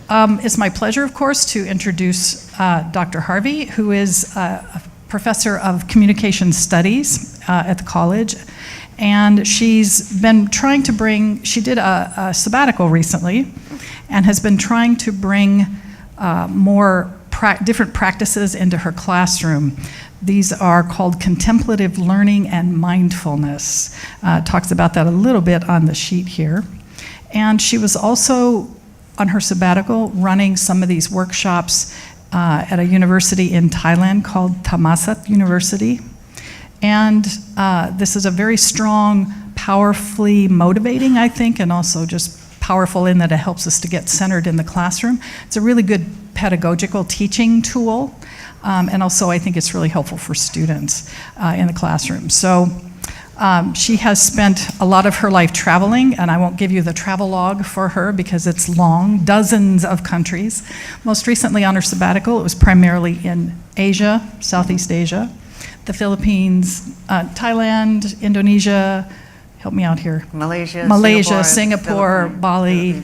it's my pleasure, of course, to introduce Dr. Harvey, who is a professor of communication studies at the college. And she's been trying to bring, she did a sabbatical recently, and has been trying to bring more different practices into her classroom. These are called contemplative learning and mindfulness. Talks about that a little bit on the sheet here. And she was also, on her sabbatical, running some of these workshops at a university in Thailand called Thammasat University. And this is a very strong, powerfully motivating, I think, and also just powerful in that it helps us to get centered in the classroom. It's a really good pedagogical teaching tool, and also I think it's really helpful for students in the classroom. So she has spent a lot of her life traveling, and I won't give you the travel log for her because it's long, dozens of countries. Most recently on her sabbatical, it was primarily in Asia, Southeast Asia, the Philippines, Thailand, Indonesia, help me out here. Malaysia, Singapore, Bali,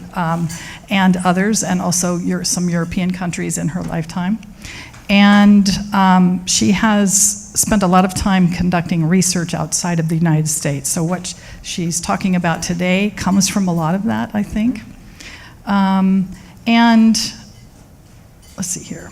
and others, and also some European countries in her lifetime. And she has spent a lot of time conducting research outside of the United States. So what she's talking about today comes from a lot of that, I think. And let's see here.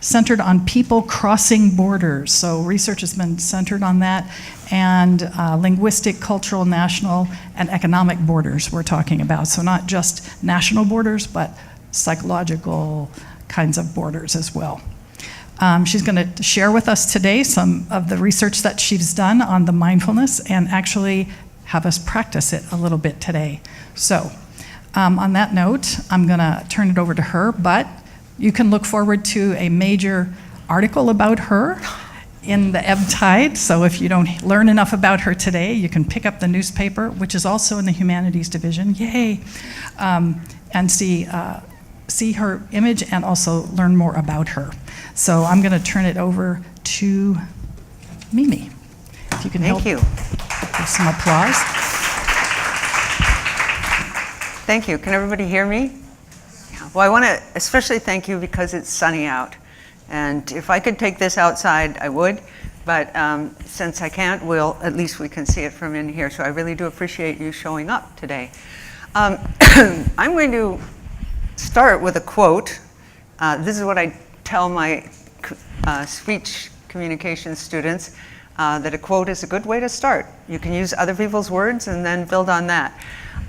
Centered on people crossing borders. So research has been centered on that, and linguistic, cultural, national, and economic borders we're talking about. So not just national borders, but psychological kinds of borders as well. She's going to share with us today some of the research that she's done on the mindfulness and actually have us practice it a little bit today. So on that note, I'm going to turn it over to her, but you can look forward to a major article about her in the Ebb Tide. So if you don't learn enough about her today, you can pick up the newspaper, which is also in the Humanities Division, yay, and see her image and also learn more about her. So I'm going to turn it over to Mimi. If you can help. Thank you. Give some applause. Thank you. Can everybody hear me? Well, I want to especially thank you because it's sunny out. And if I could take this outside, I would. But since I can't, at least we can see it from in here. So I really do appreciate you showing up today. I'm going to start with a quote. This is what I tell my speech communication students, that a quote is a good way to start. You can use other people's words and then build on that.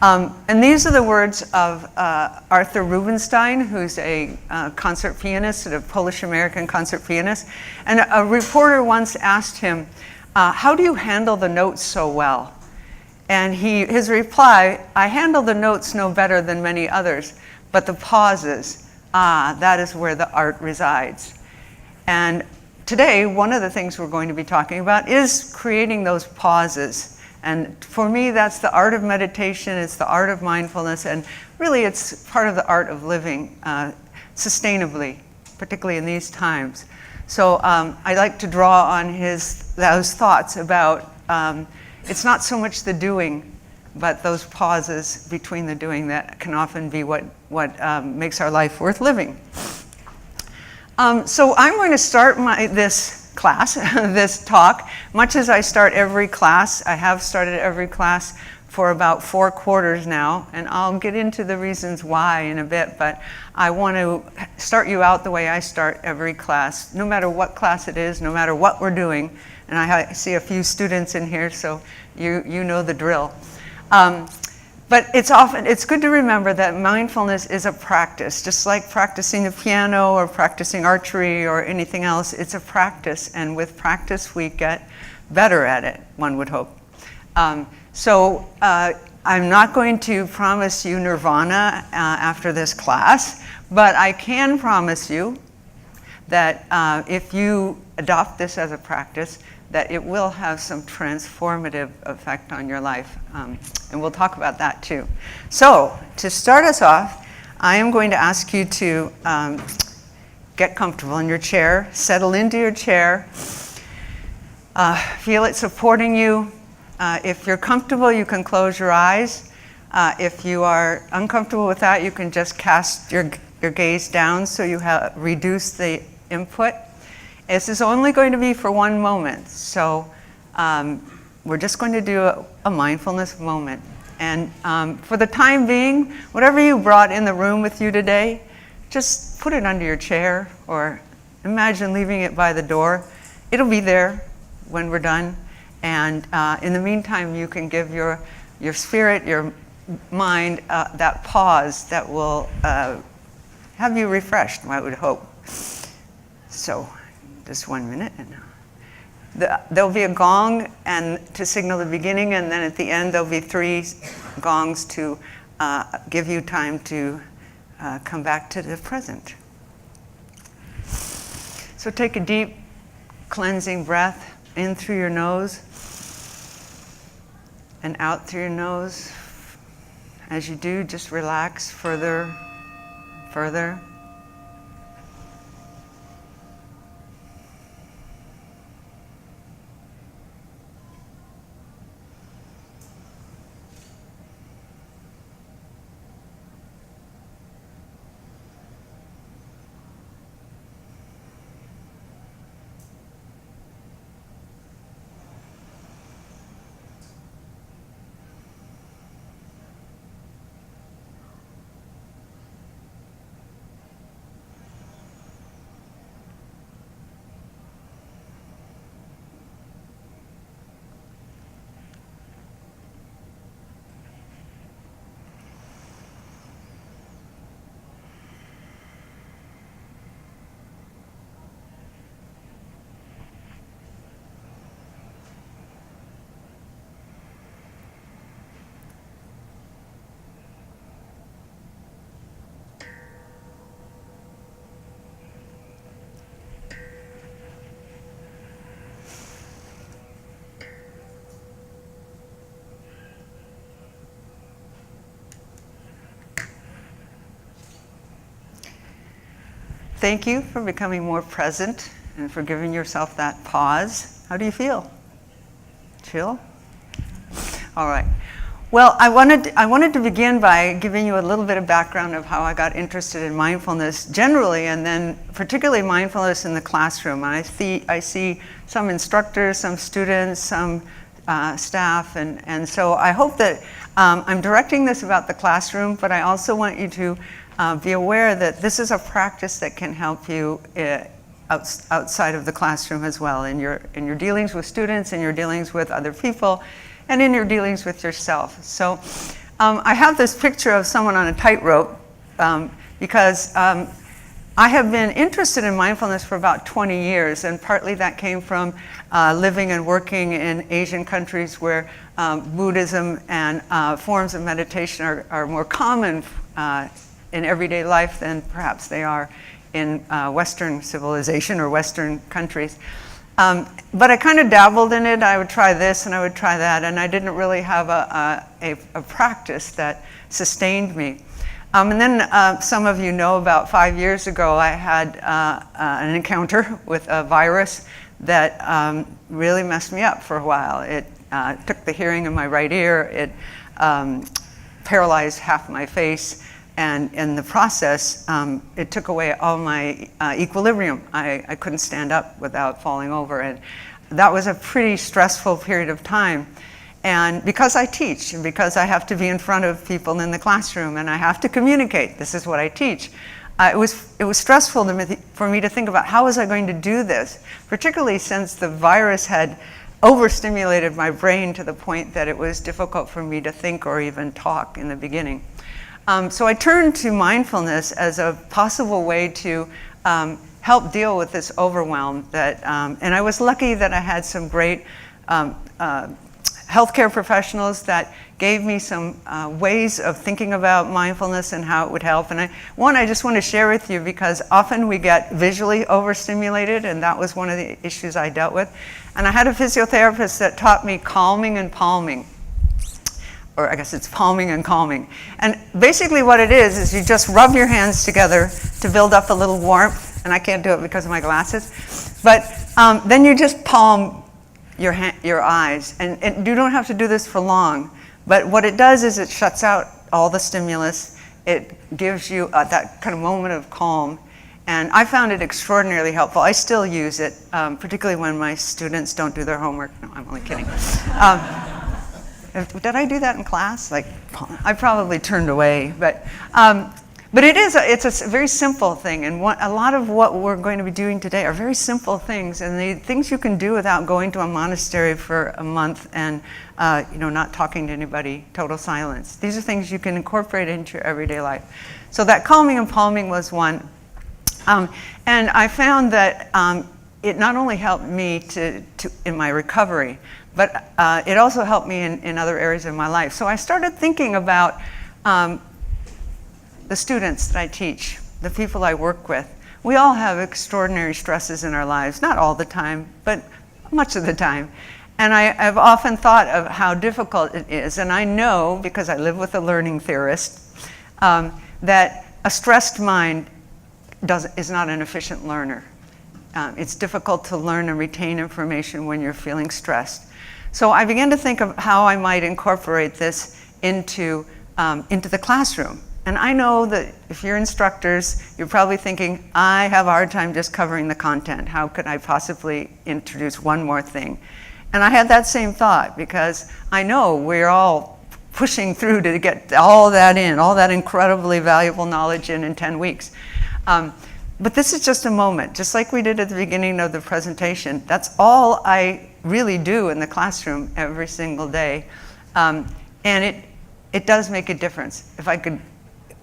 And these are the words of Arthur Rubinstein, who's a concert pianist, sort of Polish-American concert pianist. And a reporter once asked him, how do you handle the notes so well? And his reply, I handle the notes no better than many others, but the pauses, that is where the art resides. And today, one of the things we're going to be talking about is creating those pauses. And for me, that's the art of meditation, it's the art of mindfulness, and really it's part of the art of living sustainably, particularly in these times. So I like to draw on those thoughts about it's not so much the doing, but those pauses between the doing that can often be what makes our life worth living. So I'm going to start this class, this talk, much as I start every class. I have started every class for about 4 quarters now, and I'll get into the reasons why in a bit, but I want to start you out the way I start every class, no matter what class it is, no matter what we're doing. And I see a few students in here, so you know the drill. But it's good to remember that mindfulness is a practice, just like practicing the piano or practicing archery or anything else. It's a practice, and with practice we get better at it, one would hope. So I'm not going to promise you nirvana after this class, but I can promise you that if you adopt this as a practice, that it will have some transformative effect on your life. And we'll talk about that too. So to start us off, I am going to ask you to get comfortable in your chair, settle into your chair, feel it supporting you. If you're comfortable, you can close your eyes. If you are uncomfortable with that, you can just cast your gaze down so you reduce the input. This is only going to be for one moment, so we're just going to do a mindfulness moment. And for the time being, whatever you brought in the room with you today, just put it under your chair or imagine leaving it by the door. It'll be there when we're done. And in the meantime, you can give your spirit, your mind, that pause that will have you refreshed, I would hope. So, just 1 minute. There'll be a gong and to signal the beginning, and then at the end there'll be 3 gongs to give you time to come back to the present. So take a deep cleansing breath in through your nose and out through your nose. As you do, just relax further, further. Thank you for becoming more present and for giving yourself that pause. How do you feel? Chill? All right. Well, I wanted to begin by giving you a little bit of background of how I got interested in mindfulness generally, and then particularly mindfulness in the classroom. I see some instructors, some students, some staff, and so I hope that I'm directing this about the classroom, but I also want you to be aware that this is a practice that can help you outside of the classroom as well, in your dealings with students, in your dealings with other people, and in your dealings with yourself. So I have this picture of someone on a tightrope because I have been interested in mindfulness for about 20 years, and partly that came from living and working in Asian countries where Buddhism and forms of meditation are more common in everyday life than perhaps they are in Western civilization or Western countries. But I kind of dabbled in it. I would try this and I would try that, and I didn't really have a practice that sustained me. And then some of you know about 5 years ago I had an encounter with a virus that really messed me up for a while. It took the hearing in my right ear, it paralyzed half my face, and in the process, it took away all my equilibrium. I couldn't stand up without falling over, and that was a pretty stressful period of time. And because I teach, and because I have to be in front of people in the classroom, and I have to communicate, this is what I teach, it was stressful for me to think about how was I going to do this, particularly since the virus had overstimulated my brain to the point that it was difficult for me to think or even talk in the beginning. So I turned to mindfulness as a possible way to help deal with this overwhelm. And I was lucky that I had some great healthcare professionals that gave me some ways of thinking about mindfulness and how it would help. And I just want to share with you, because often we get visually overstimulated, and that was one of the issues I dealt with. And I had a physiotherapist that taught me calming and palming. Or I guess it's palming and calming. And basically what it is you just rub your hands together to build up a little warmth, and I can't do it because of my glasses. But then you just palm your eyes, and you don't have to do this for long, But what it does is it shuts out all the stimulus. It gives you that kind of moment of calm. And I found it extraordinarily helpful. I still use it, particularly when my students don't do their homework. No, I'm only kidding. Did I do that in class? Like, I probably turned away. But it's a very simple thing. And a lot of what we're going to be doing today are very simple things. And the things you can do without going to a monastery for a month and not talking to anybody, total silence. These are things you can incorporate into your everyday life. So that calming and palming was one. And I found that it not only helped me in my recovery, but it also helped me in other areas of my life. So I started thinking about the students that I teach, the people I work with. We all have extraordinary stresses in our lives, not all the time, but much of the time. And I've often thought of how difficult it is. And I know, because I live with a learning theorist, that a stressed mind is not an efficient learner. It's difficult to learn and retain information when you're feeling stressed. So I began to think of how I might incorporate this into the classroom. And I know that if you're instructors, you're probably thinking, I have a hard time just covering the content. How could I possibly introduce one more thing? And I had that same thought, because I know we're all pushing through to get all that in, all that incredibly valuable knowledge in 10 weeks. But this is just a moment, just like we did at the beginning of the presentation. That's all I really do in the classroom every single day. And it does make a difference. If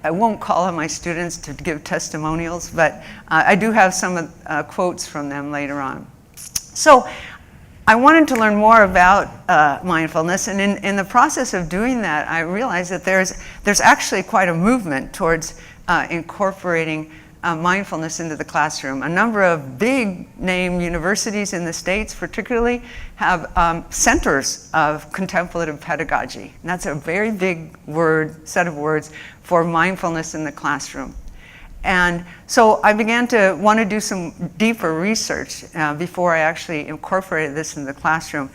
I won't call on my students to give testimonials, but I do have some quotes from them later on. So I wanted to learn more about mindfulness, and in the process of doing that, I realized that there's actually quite a movement towards incorporating mindfulness into the classroom. A number of big name universities in the States particularly have centers of contemplative pedagogy. And that's a very big set of words for mindfulness in the classroom. And so I began to want to do some deeper research before I actually incorporated this in the classroom.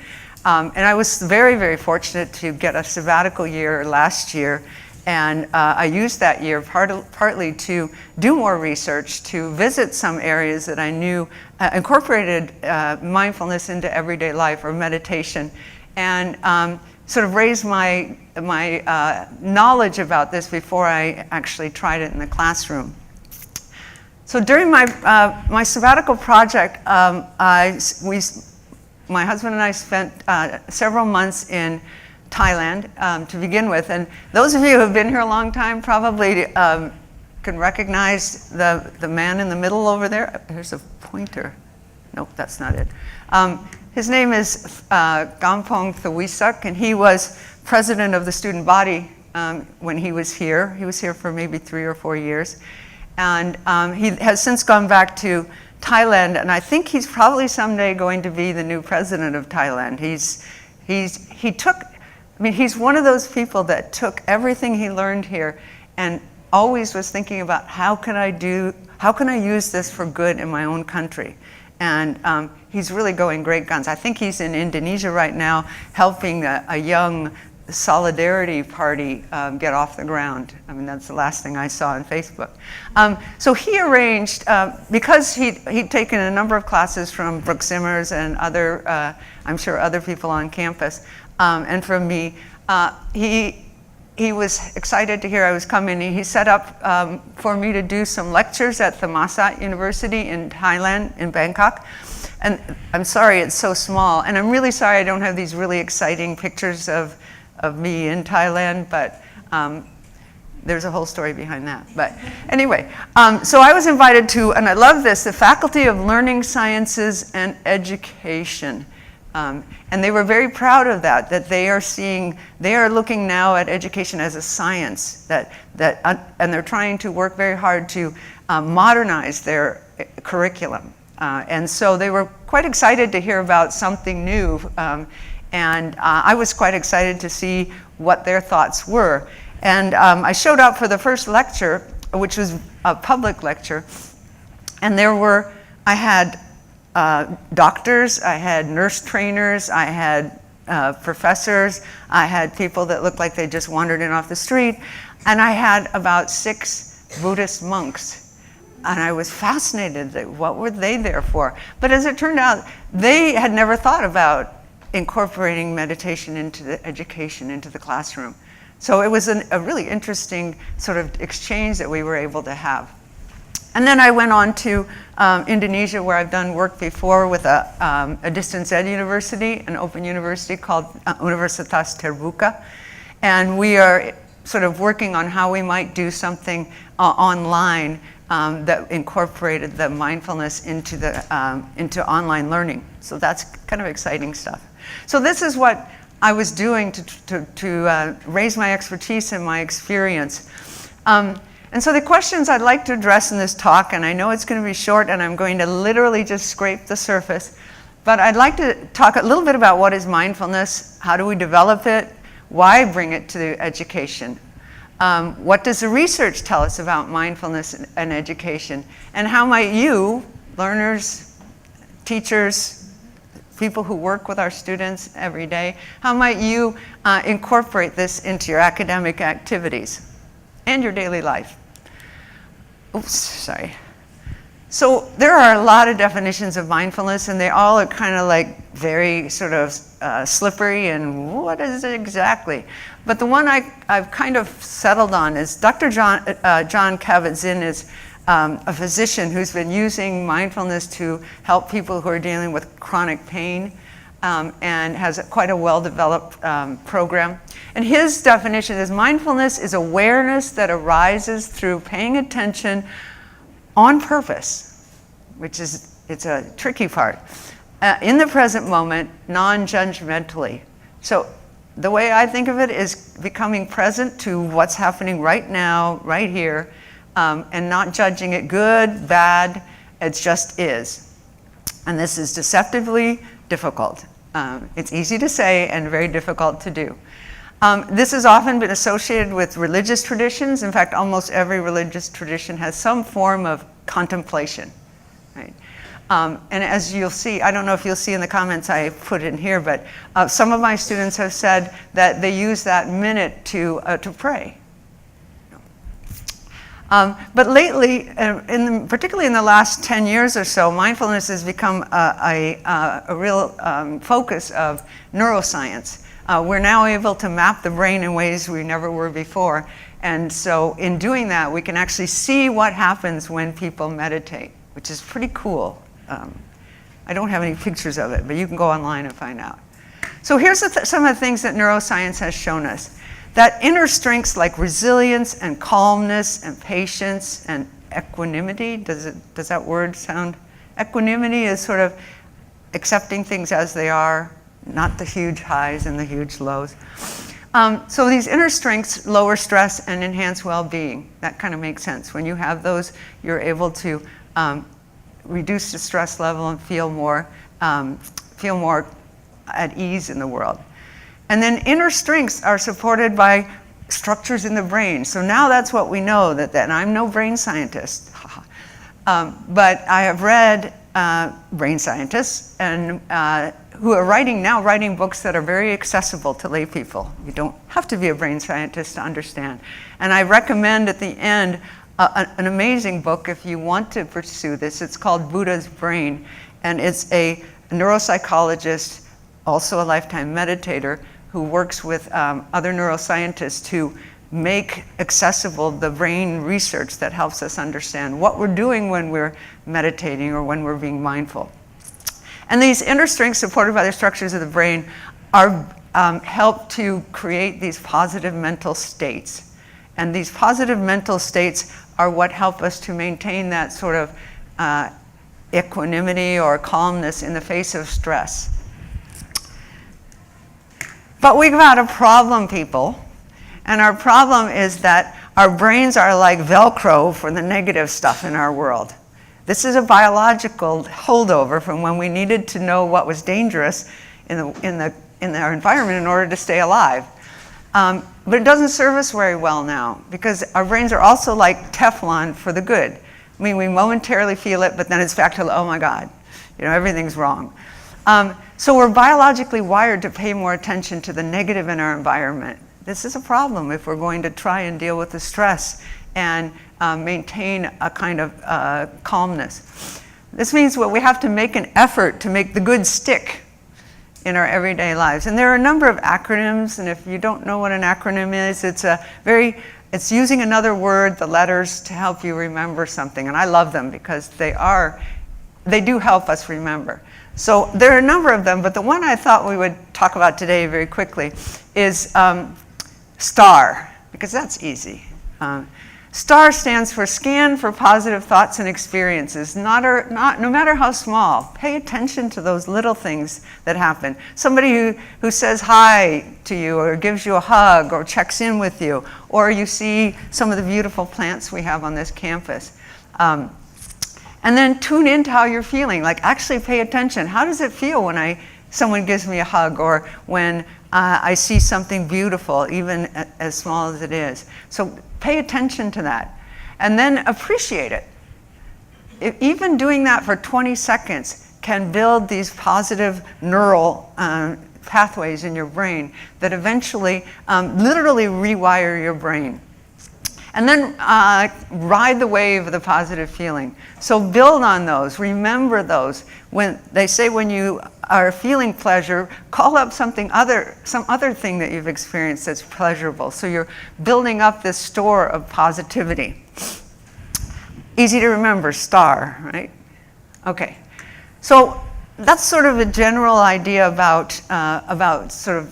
And I was very, very fortunate to get a sabbatical year last year. And I used that year partly to do more research, to visit some areas that I knew incorporated mindfulness into everyday life or meditation, and sort of raise my knowledge about this before I actually tried it in the classroom. So during my sabbatical project, my husband and I spent several months in Thailand to begin with, and those of you who have been here a long time probably can recognize the man in the middle over there. There's a pointer. Nope, that's not it. His name is Gampong Thawisak, and he was president of the student body when he was here. He was here for maybe 3 or 4 years, and he has since gone back to Thailand, and I think he's probably someday going to be the new president of Thailand. He's one of those people that took everything he learned here and always was thinking about how can I use this for good in my own country. And he's really going great guns. I think he's in Indonesia right now helping a young solidarity party get off the ground. I mean, that's the last thing I saw on Facebook. So he arranged, because he'd taken a number of classes from Brooke Simmers and other, I'm sure other people on campus, and from me, he was excited to hear I was coming. He set up for me to do some lectures at Thammasat University in Thailand, in Bangkok. And I'm sorry it's so small, and I'm really sorry I don't have these really exciting pictures of me in Thailand, but there's a whole story behind that. But anyway, so I was invited to, and I love this, the Faculty of Learning Sciences and Education. And they were very proud of that they are looking now at education as a science, and they're trying to work very hard to modernize their curriculum. And so they were quite excited to hear about something new. And I was quite excited to see what their thoughts were. And I showed up for the first lecture, which was a public lecture. And I had doctors, I had nurse trainers, I had professors. I had people that looked like they just wandered in off the street. And I had about 6 Buddhist monks. And I was fascinated that what were they there for? But as it turned out, they had never thought about incorporating meditation into the education, into the classroom. So it was a really interesting sort of exchange that we were able to have. And then I went on to Indonesia, where I've done work before with a distance ed university, an open university called Universitas Terbuka. And we are sort of working on how we might do something online that incorporated the mindfulness into online learning. So that's kind of exciting stuff. So this is what I was doing to raise my expertise and my experience. And so the questions I'd like to address in this talk, and I know it's going to be short and I'm going to literally just scrape the surface, but I'd like to talk a little bit about what is mindfulness, how do we develop it, why bring it to education, what does the research tell us about mindfulness and education, and how might you, learners, teachers, people who work with our students every day, how might you incorporate this into your academic activities and your daily life? Oops, sorry. So there are a lot of definitions of mindfulness, and they all are kind of like very sort of slippery, and what is it exactly? But the one I've kind of settled on is Dr. John Kabat-Zinn is a physician who's been using mindfulness to help people who are dealing with chronic pain, and has quite a well-developed program. And his definition is mindfulness is awareness that arises through paying attention on purpose, which is, it's a tricky part, in the present moment, non-judgmentally. So the way I think of it is becoming present to what's happening right now, right here, and not judging it good, bad, it just is. And this is deceptively difficult. It's easy to say and very difficult to do. This has often been associated with religious traditions. In fact, almost every religious tradition has some form of contemplation, right? And as you'll see, I don't know if you'll see in the comments I put in here, but some of my students have said that they use that minute to pray. But lately, particularly in the last 10 years or so, mindfulness has become a real focus of neuroscience. We're now able to map the brain in ways we never were before. And so in doing that, we can actually see what happens when people meditate, which is pretty cool. I don't have any pictures of it, but you can go online and find out. So here's some of the things that neuroscience has shown us. That inner strengths like resilience and calmness and patience and equanimity, does that word sound? Equanimity is sort of accepting things as they are, not the huge highs and the huge lows. So these inner strengths lower stress and enhance well-being. That kind of makes sense. When you have those, you're able to reduce the stress level and feel more at ease in the world. And then inner strengths are supported by structures in the brain. So now that's what we know, that I'm no brain scientist. But I have read brain scientists and who are writing books that are very accessible to lay people. You don't have to be a brain scientist to understand. And I recommend at the end an amazing book if you want to pursue this. It's called Buddha's Brain, and it's a neuropsychologist, also a lifetime meditator, who works with other neuroscientists to make accessible the brain research that helps us understand what we're doing when we're meditating or when we're being mindful. And these inner strengths supported by the structures of the brain are help to create these positive mental states. And these positive mental states are what help us to maintain that sort of equanimity or calmness in the face of stress. But we've got a problem, people. And our problem is that our brains are like Velcro for the negative stuff in our world. This is a biological holdover from when we needed to know what was dangerous in our environment in order to stay alive. But it doesn't serve us very well now, because our brains are also like Teflon for the good. I mean, we momentarily feel it, but then it's back to, oh my God, everything's wrong. So we're biologically wired to pay more attention to the negative in our environment. This is a problem if we're going to try and deal with the stress and maintain a kind of calmness. This means that we have to make an effort to make the good stick in our everyday lives. And there are a number of acronyms, and if you don't know what an acronym is, it's using another word, the letters, to help you remember something. And I love them because they do help us remember. So there are a number of them, but the one I thought we would talk about today very quickly is STAR, because that's easy. STAR stands for Scan for Positive Thoughts and Experiences, no matter how small. Pay attention to those little things that happen. Somebody who says hi to you or gives you a hug or checks in with you, or you see some of the beautiful plants we have on this campus. And then tune into how you're feeling, like actually pay attention. How does it feel when someone gives me a hug or when I see something beautiful, even as small as it is? So pay attention to that and then appreciate it. Even doing that for 20 seconds can build these positive neural pathways in your brain that eventually literally rewire your brain. And then ride the wave of the positive feeling. So build on those, remember those. When they say when you are feeling pleasure, call up some other thing that you've experienced that's pleasurable. So you're building up this store of positivity. Easy to remember, STAR, right? Okay, so that's sort of a general idea about sort of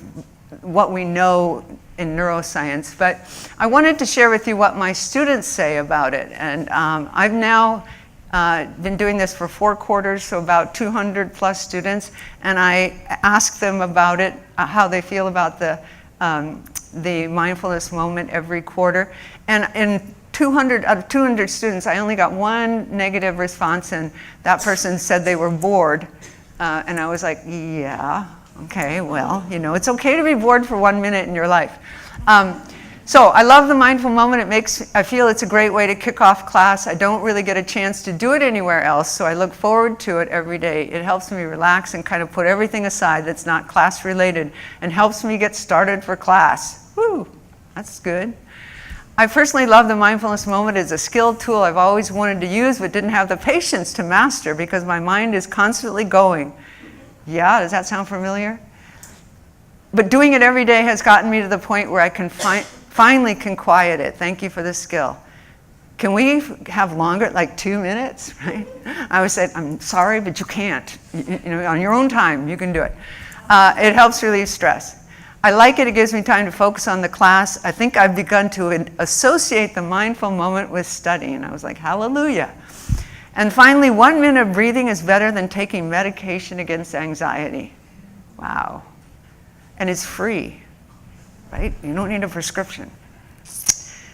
what we know in neuroscience, but I wanted to share with you what my students say about it. And I've now been doing this for 4 quarters, so about 200 plus students, and I ask them about it, how they feel about the mindfulness moment every quarter. And out of 200 students, I only got 1 negative response, and that person said they were bored. And I was like, yeah. Okay, well, it's okay to be bored for 1 minute in your life. So I love the mindful moment. I feel it's a great way to kick off class. I don't really get a chance to do it anywhere else, so I look forward to it every day. It helps me relax and kind of put everything aside that's not class related and helps me get started for class. Woo, that's good. I personally love the mindfulness moment as a skill tool I've always wanted to use but didn't have the patience to master because my mind is constantly going. Yeah, does that sound familiar? But doing it every day has gotten me to the point where I can finally can quiet it. Thank you for this skill. Can we have longer, like 2 minutes, right? I would say, I'm sorry, but you can't. On your own time, you can do it. It helps relieve stress. I like it. It gives me time to focus on the class. I think I've begun to associate the mindful moment with study. And I was like, hallelujah. And finally, 1 minute of breathing is better than taking medication against anxiety. Wow. And it's free, right? You don't need a prescription.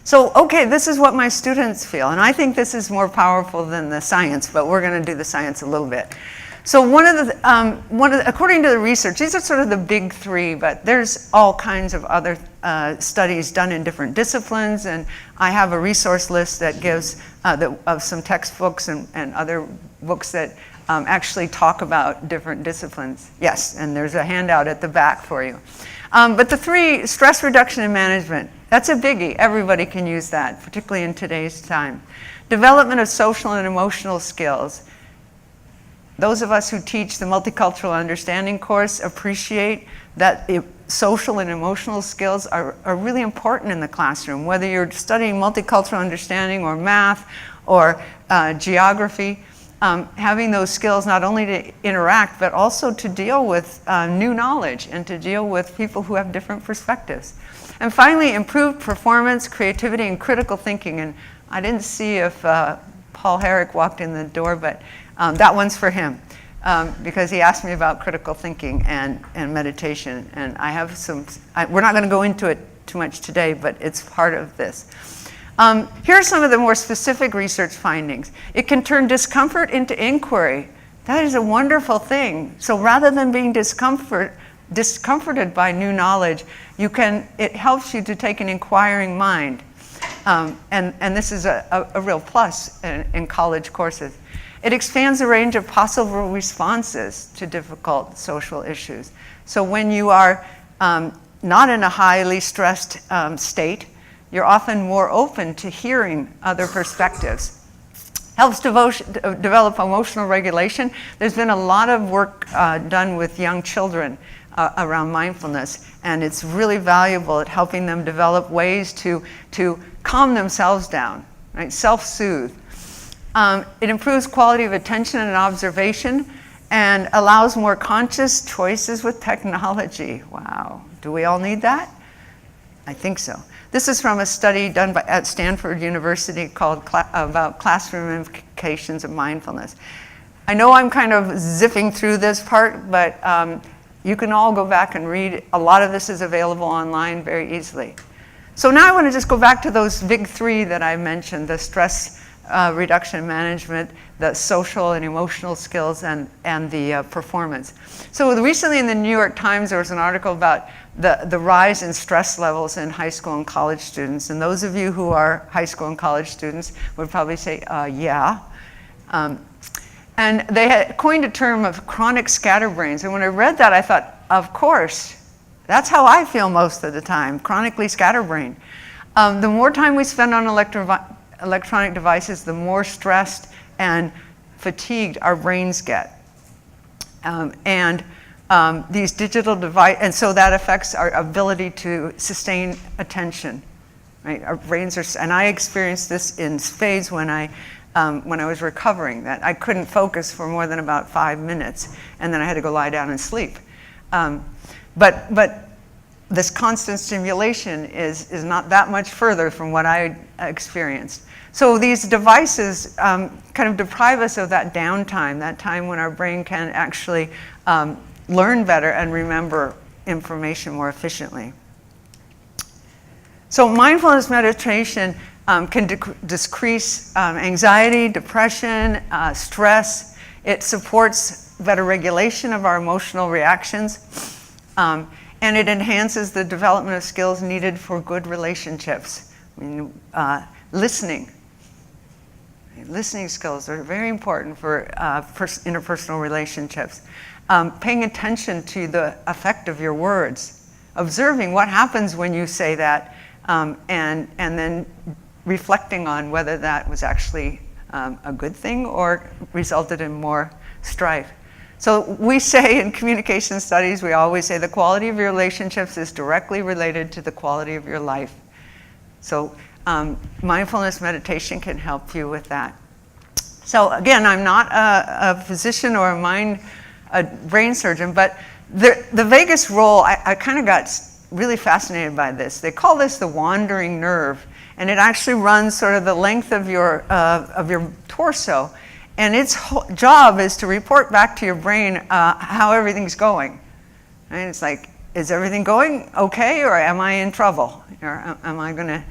So, okay, this is what my students feel. And I think this is more powerful than the science, but we're going to do the science a little bit. So according to the research, these are sort of the big 3, but there's all kinds of other studies done in different disciplines, and I have a resource list that gives of some textbooks and other books that actually talk about different disciplines. Yes, and there's a handout at the back for you. But the 3, stress reduction and management, that's a biggie. Everybody can use that, particularly in today's time. Development of social and emotional skills. Those of us who teach the Multicultural Understanding course appreciate that social and emotional skills are really important in the classroom. Whether you're studying multicultural understanding or math or geography, having those skills not only to interact, but also to deal with new knowledge and to deal with people who have different perspectives. And finally, improved performance, creativity, and critical thinking. And I didn't see if Paul Herrick walked in the door, but that one's for him because he asked me about critical thinking and meditation. And I have we're not going to go into it too much today, but it's part of this. Here are some of the more specific research findings. It can turn discomfort into inquiry. That is a wonderful thing. So rather than being discomforted by new knowledge, it helps you to take an inquiring mind. And this is a real plus in college courses. It expands the range of possible responses to difficult social issues. So when you are not in a highly stressed state, you're often more open to hearing other perspectives. Helps develop emotional regulation. There's been a lot of work done with young children around mindfulness, and it's really valuable at helping them develop ways to calm themselves down, right? Self-soothe. It improves quality of attention and observation and allows more conscious choices with technology. Wow, do we all need that? I think so. This is from a study done at Stanford University called about classroom implications of mindfulness. I know I'm kind of zipping through this part, but you can all go back and read. A lot of this is available online very easily. So now I want to just go back to those big three that I mentioned, the stress reduction management, the social and emotional skills, and the performance. So recently in the New York Times, there was an article about the rise in stress levels in high school and college students. And those of you who are high school and college students would probably say, yeah. And they had coined a term of chronic scatterbrains. And when I read that, I thought, of course, that's how I feel most of the time, chronically scatterbrained. The more time we spend on electronic devices, the more stressed and fatigued our brains get. These digital devices, and so that affects our ability to sustain attention, right? Our brains are, and I experienced this in spades when I was recovering, that I couldn't focus for more than about 5 minutes, and then I had to go lie down and sleep. But this constant stimulation is not that much further from what I experienced. So these devices kind of deprive us of that downtime, that time when our brain can actually learn better and remember information more efficiently. So mindfulness meditation can decrease anxiety, depression, stress. It supports better regulation of our emotional reactions. And it enhances the development of skills needed for good relationships. I mean, listening. Listening skills are very important for interpersonal relationships. Paying attention to the effect of your words. Observing what happens when you say that, and then reflecting on whether that was actually a good thing or resulted in more strife. So we say in communication studies, we always say the quality of your relationships is directly related to the quality of your life. So mindfulness meditation can help you with that. So again, I'm not a physician or a brain surgeon, but the vagus role, I kind of got really fascinated by this. They call this the wandering nerve, and it actually runs sort of the length of your torso. And its job is to report back to your brain how everything's going. Right? It's like, is everything going okay, or am I in trouble? Or am I going to,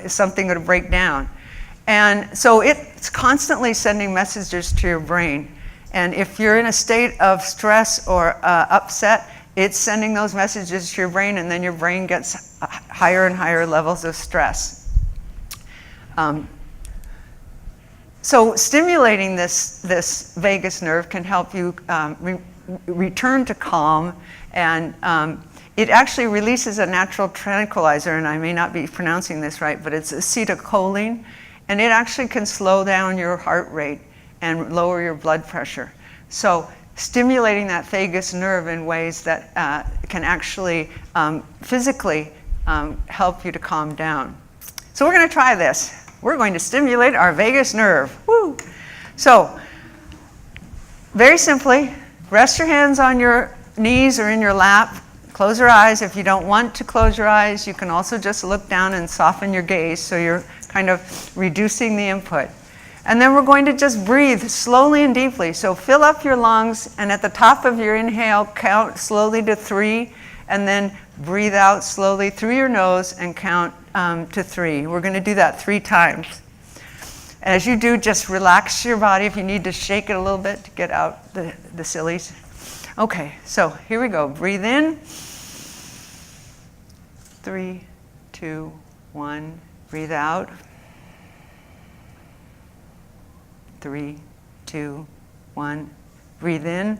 is something going to break down? And so it's constantly sending messages to your brain. And if you're in a state of stress or upset, it's sending those messages to your brain, and then your brain gets higher and higher levels of stress. So stimulating this vagus nerve can help you return to calm, and it actually releases a natural tranquilizer, and I may not be pronouncing this right, but it's acetylcholine, and it actually can slow down your heart rate and lower your blood pressure. So stimulating that vagus nerve in ways that can actually physically help you to calm down. So we're going to try this. We're going to stimulate our vagus nerve. Woo! So, very simply, rest your hands on your knees or in your lap. Close your eyes. If you don't want to close your eyes, you can also just look down and soften your gaze, so you're kind of reducing the input. And then we're going to just breathe slowly and deeply. So fill up your lungs, and at the top of your inhale, count slowly to 3, and then breathe out slowly through your nose and count to 3. We're going to do that 3 times. As you do, just relax your body if you need to shake it a little bit to get out the sillies. Okay, so here we go. Breathe in. 3, 2, 1. Breathe out. 3, 2, 1. Breathe in.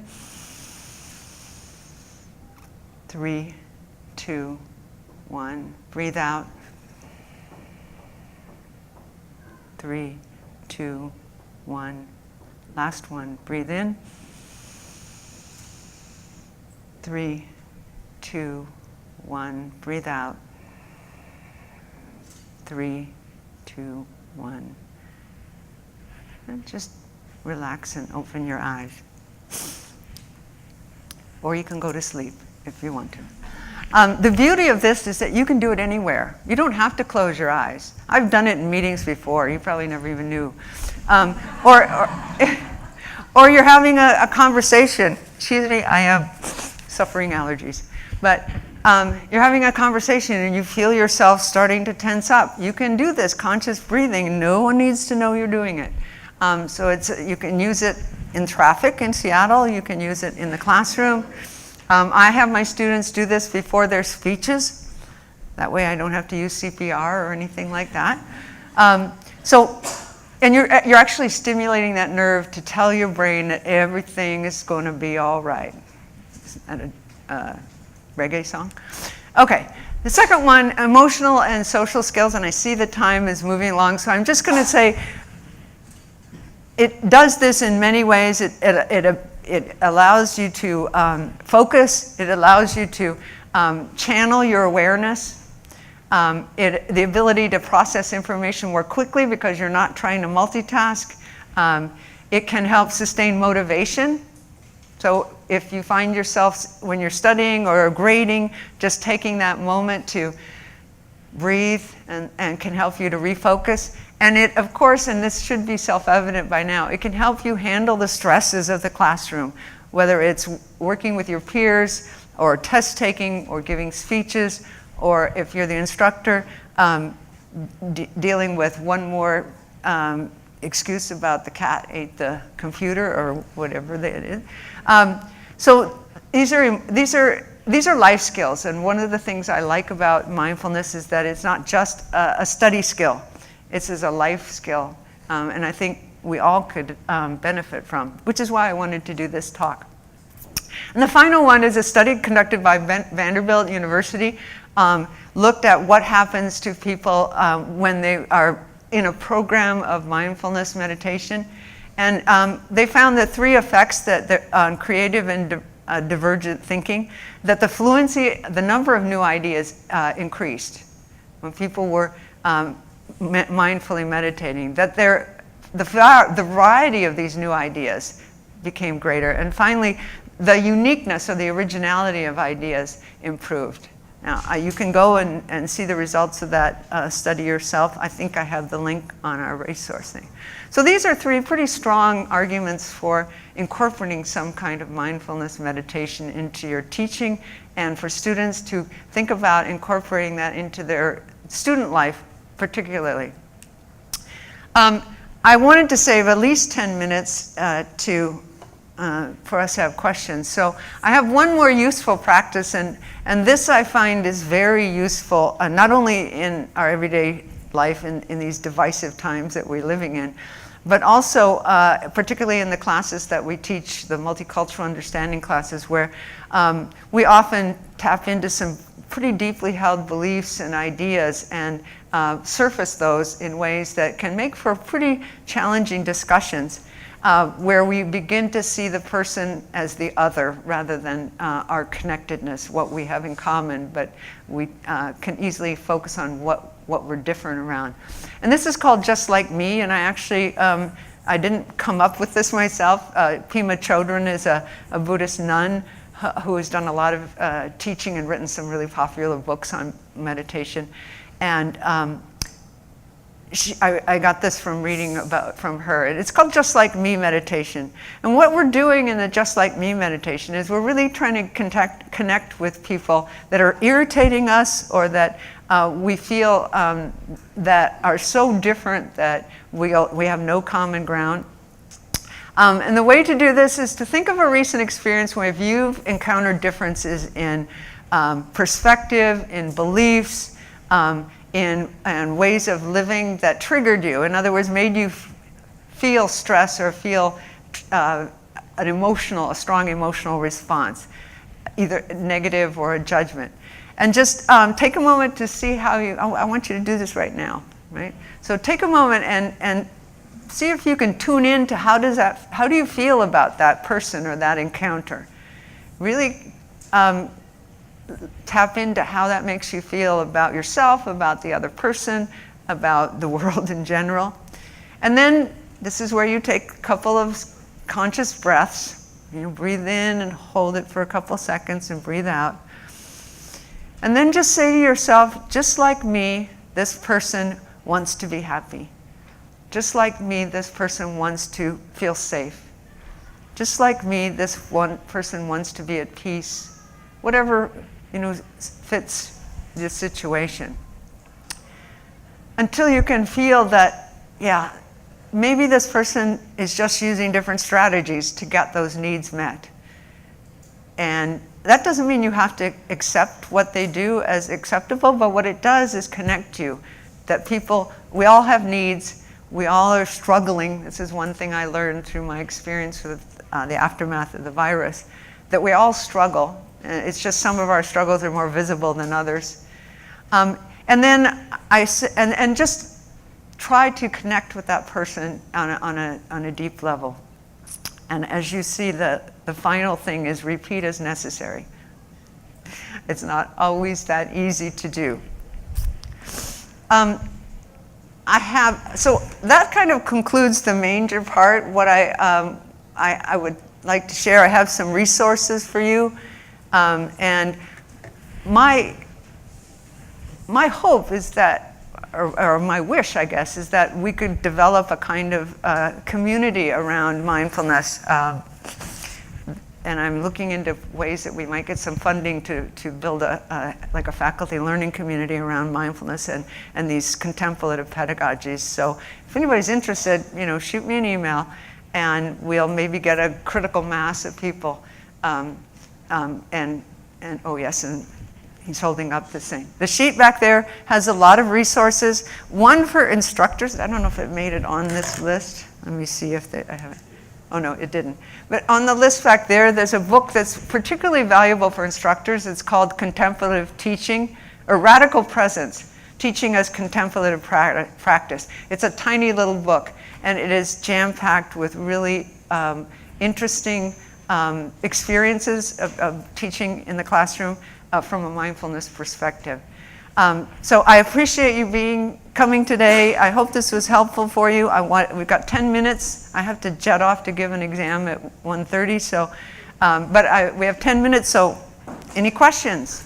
3, 2, 1. Breathe out. 3, 2, 1. Last one. Breathe in. 3, 2, 1. Breathe out. 3, 2, 1. And just relax and open your eyes. Or you can go to sleep if you want to. The beauty of this is that you can do it anywhere. You don't have to close your eyes. I've done it in meetings before. You probably never even knew. Or you're having a conversation. Excuse me, I am suffering allergies. But you're having a conversation and you feel yourself starting to tense up. You can do this conscious breathing. No one needs to know you're doing it. So you can use it in traffic in Seattle. You can use it in the classroom. I have my students do this before their speeches. That way I don't have to use CPR or anything like that. And you're actually stimulating that nerve to tell your brain that everything is going to be all right. Is that a reggae song? Okay. The second one, emotional and social skills, and I see the time is moving along, so I'm just going to say it does this in many ways. It allows you to focus. It allows you to channel your awareness. The ability to process information more quickly because you're not trying to multitask. It can help sustain motivation. So if you find yourself, when you're studying or grading, just taking that moment to breathe and can help you to refocus. And it, of course, and this should be self-evident by now, it can help you handle the stresses of the classroom, whether it's working with your peers or test taking or giving speeches, or if you're the instructor, dealing with one more excuse about the cat ate the computer or whatever it is. So these are life skills, and one of the things I like about mindfulness is that it's not just a study skill. It's as a life skill, and I think we all could benefit from, which is why I wanted to do this talk. And the final one is a study conducted by Vanderbilt University, looked at what happens to people when they are in a program of mindfulness meditation. And they found that 3 effects that on creative and divergent thinking, that the fluency, the number of new ideas increased when people were mindfully meditating, that the variety of these new ideas became greater. And finally, the uniqueness or the originality of ideas improved. Now, you can go and see the results of that study yourself. I think I have the link on our resource thing. So these are 3 pretty strong arguments for incorporating some kind of mindfulness meditation into your teaching, and for students to think about incorporating that into their student life particularly. I wanted to save at least 10 minutes for us to have questions. So I have one more useful practice, and this I find is very useful, not only in our everyday life in these divisive times that we're living in, but also particularly in the classes that we teach, the multicultural understanding classes, where we often tap into some pretty deeply held beliefs and ideas and surface those in ways that can make for pretty challenging discussions, where we begin to see the person as the other rather than our connectedness, what we have in common, but we can easily focus on what we're different around. And this is called Just Like Me, and I actually, I didn't come up with this myself. Pema Chodron is a Buddhist nun who has done a lot of teaching and written some really popular books on meditation. And I got this from reading from her. It's called Just Like Me meditation. And what we're doing in the Just Like Me meditation is we're really trying to connect with people that are irritating us, or that we feel that are so different that we have no common ground. And the way to do this is to think of a recent experience where you've encountered differences in perspective, in beliefs, in ways of living that triggered you. In other words, made you feel stress or feel a strong emotional response, either negative or a judgment. And just take a moment to see how I want you to do this right now, right? So take a moment and see if you can tune in to how do you feel about that person or that encounter. Really tap into how that makes you feel about yourself, about the other person, about the world in general. And then this is where you take a couple of conscious breaths. You breathe in and hold it for a couple seconds and breathe out. And then just say to yourself, just like me, this person wants to be happy. Just like me, this person wants to feel safe. Just like me, this one person wants to be at peace. Whatever, fits the situation. Until you can feel that, yeah, maybe this person is just using different strategies to get those needs met. And that doesn't mean you have to accept what they do as acceptable, but what it does is connect you. That we all have needs, we all are struggling. This is one thing I learned through my experience with the aftermath of the virus, that we all struggle. It's just some of our struggles are more visible than others. And then and just try to connect with that person on a deep level. And as you see, the final thing is repeat as necessary. It's not always that easy to do. So that kind of concludes the major part. What I would like to share, I have some resources for you. And my hope is that, or my wish, I guess, is that we could develop a kind of community around mindfulness. And I'm looking into ways that we might get some funding to build a faculty learning community around mindfulness and these contemplative pedagogies. So if anybody's interested, shoot me an email, and we'll maybe get a critical mass of people. And oh yes, and he's holding up the thing. The sheet back there has a lot of resources. One for instructors. I don't know if it made it on this list. Let me see if I have it. Oh no, it didn't. But on the list back there, there's a book that's particularly valuable for instructors. It's called Contemplative Teaching, or Radical Presence, Teaching as Contemplative Practice. It's a tiny little book, and it is jam-packed with really interesting experiences of teaching in the classroom from a mindfulness perspective. So I appreciate you coming today. I hope this was helpful for you. We've got 10 minutes. I have to jet off to give an exam at 1:30. So, we have 10 minutes. So, any questions?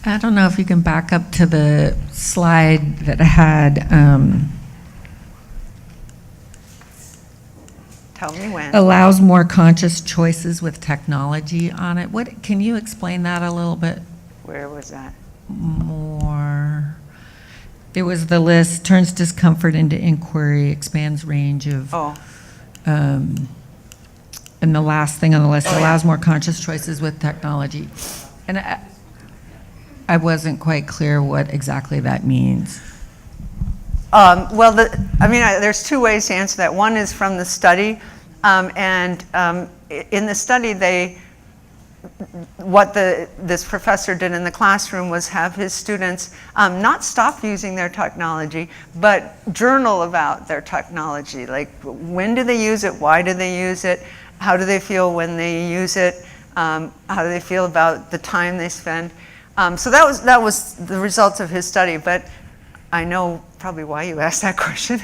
I don't know if you can back up to the slide that had Tell me when. allows more conscious choices with technology on it. Can you explain that a little bit Where was that? more? It was the list, turns discomfort into inquiry, expands range of, and the last thing on the list, allows more conscious choices with technology. And I wasn't quite clear what exactly that means. There's two ways to answer that. One is from the study, in the study, this professor did in the classroom was have his students not stop using their technology, but journal about their technology. Like, when do they use it? Why do they use it? How do they feel when they use it? How do they feel about the time they spend? So that was the results of his study. But I know probably why you asked that question,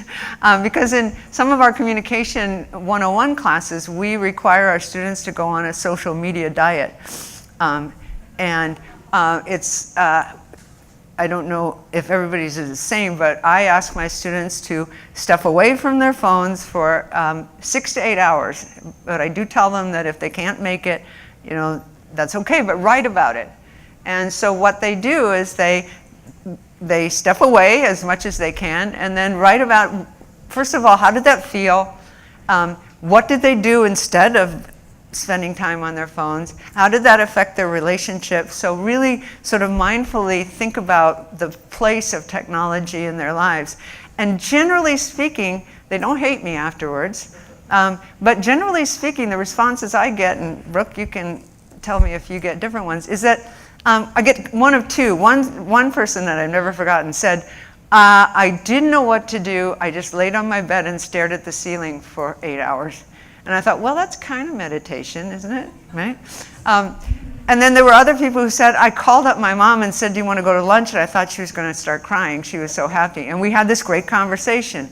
because in some of our Communication 101 classes, we require our students to go on a social media diet. It's, I don't know if everybody's is the same, but I ask my students to step away from their phones for 6 to 8 hours. But I do tell them that if they can't make it, that's okay, but write about it. And so what they do is they step away as much as they can and then write about, first of all, how did that feel? What did they do instead of spending time on their phones? How did that affect their relationship? So really sort of mindfully think about the place of technology in their lives. And generally speaking, they don't hate me afterwards, but generally speaking, the responses I get, and Brooke, you can tell me if you get different ones, is that I get one of two. One person that I've never forgotten said, I didn't know what to do. I just laid on my bed and stared at the ceiling for 8 hours. And I thought, well, that's kind of meditation, isn't it? Right? And then there were other people who said, I called up my mom and said, do you want to go to lunch? And I thought she was going to start crying. She was so happy. And we had this great conversation.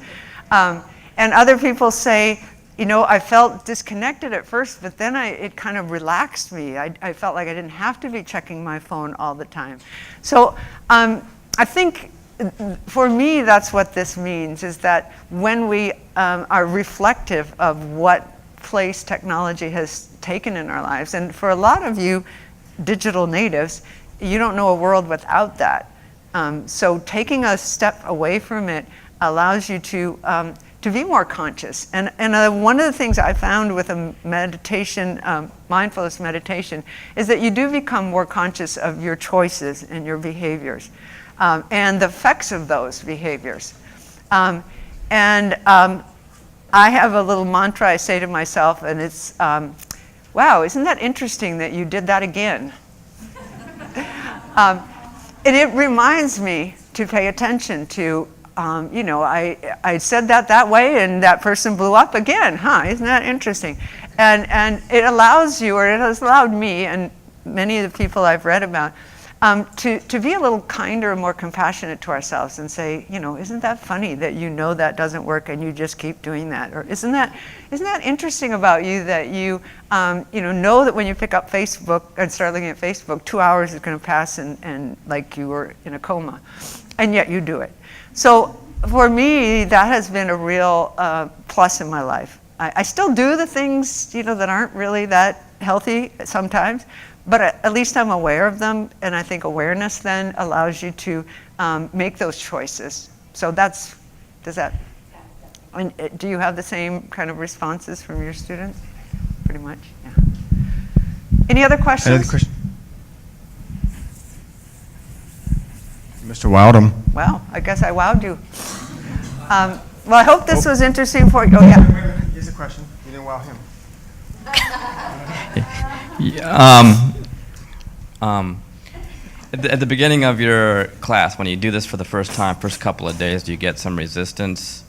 And other people say, you know, I felt disconnected at first, but then it kind of relaxed me. I felt like I didn't have to be checking my phone all the time. So I think for me, that's what this means, is that when we are reflective of what place technology has taken in our lives, and for a lot of you digital natives, you don't know a world without that. So taking a step away from it allows you to be more conscious. And one of the things I found with a meditation, mindfulness meditation, is that you do become more conscious of your choices and your behaviors, and the effects of those behaviors. I have a little mantra I say to myself, and it's, wow, isn't that interesting that you did that again? And it reminds me to pay attention to, you know, I said that way and that person blew up again, huh? Isn't that interesting? And it allows you, or it has allowed me and many of the people I've read about, to be a little kinder and more compassionate to ourselves and say, you know, isn't that funny that you know that doesn't work and you just keep doing that? Or isn't that interesting about you that you know that when you pick up Facebook and start looking at Facebook, 2 hours is going to pass and like you were in a coma, and yet you do it. So for me, that has been a real plus in my life. I still do the things, you know, that aren't really that healthy sometimes, but at least I'm aware of them, and I think awareness then allows you to make those choices. So does that, and do you have the same kind of responses from your students? Pretty much, yeah. Any other questions? Any other question? Mr. Wildham. Well, I guess I wowed you. Well, I hope this was interesting for you. Oh, yeah. Here's a question. You didn't wow him. At the beginning of your class, when you do this for the first time, first couple of days, do you get some resistance?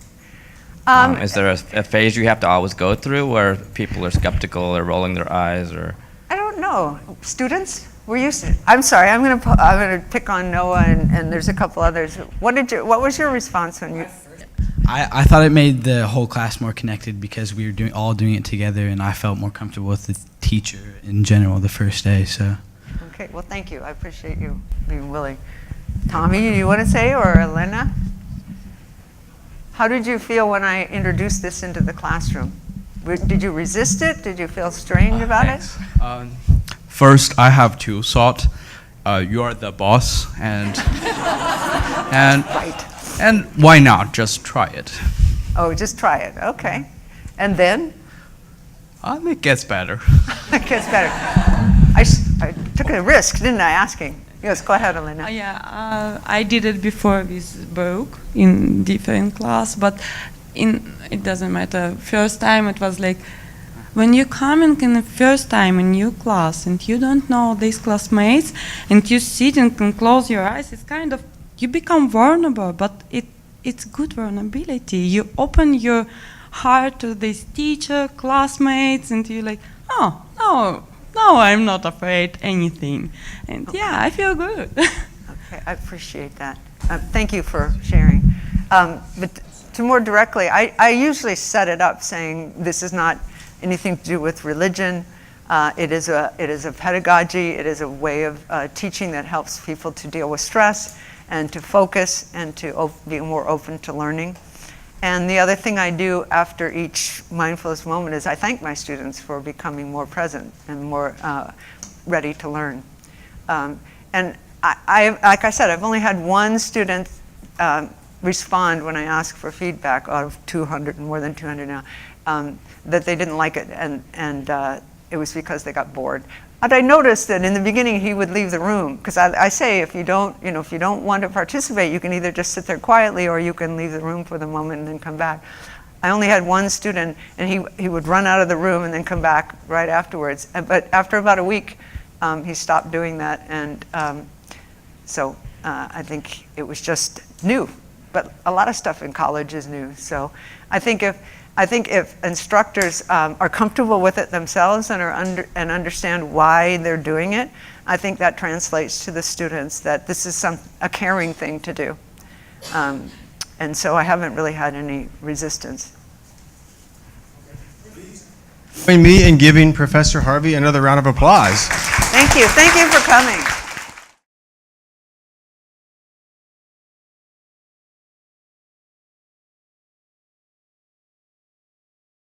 Is there a phase you have to always go through where people are skeptical or rolling their eyes, or? I don't know. Students? I'm sorry. I'm gonna pick on Noah and there's a couple others. What was your response when you? I thought it made the whole class more connected because we were all doing it together, and I felt more comfortable with the teacher in general the first day. So. Okay. Well, thank you. I appreciate you being willing. Tommy, do you want to say, or Elena? How did you feel when I introduced this into the classroom? Did you resist it? Did you feel strange about it? First, I have to thought you are the boss, and Right. and why not just try it? Oh, just try it. Okay. And then? It gets better. It gets better. I took a risk, didn't I, asking? Yes, go ahead, Elena. I did it before with book in different class, but it doesn't matter. First time it was like, when you're coming in the first time in new class and you don't know these classmates and you sit and can close your eyes, it's kind of, you become vulnerable, but it's good vulnerability. You open your heart to this teacher, classmates, and you're like, oh, no, I'm not afraid anything. And yeah, I feel good. Okay, I appreciate that. Thank you for sharing. But to more directly, I usually set it up saying this is not anything to do with religion. It is a pedagogy. It is a way of teaching that helps people to deal with stress and to focus and to be more open to learning. And the other thing I do after each mindfulness moment is I thank my students for becoming more present and more ready to learn. And like I said, I've only had one student respond when I ask for feedback out of 200, more than 200 now, that they didn't like it, and it was because they got bored. And I noticed that in the beginning he would leave the room, because I say if you don't want to participate, you can either just sit there quietly or you can leave the room for the moment and then come back. I only had one student, and he would run out of the room and then come back right afterwards. But after about a week, he stopped doing that, and so I think it was just new. But a lot of stuff in college is new. So I think if instructors are comfortable with it themselves and understand why they're doing it, I think that translates to the students that this is a caring thing to do. And so I haven't really had any resistance. Join me in giving Professor Harvey another round of applause. Thank you. Thank you for coming.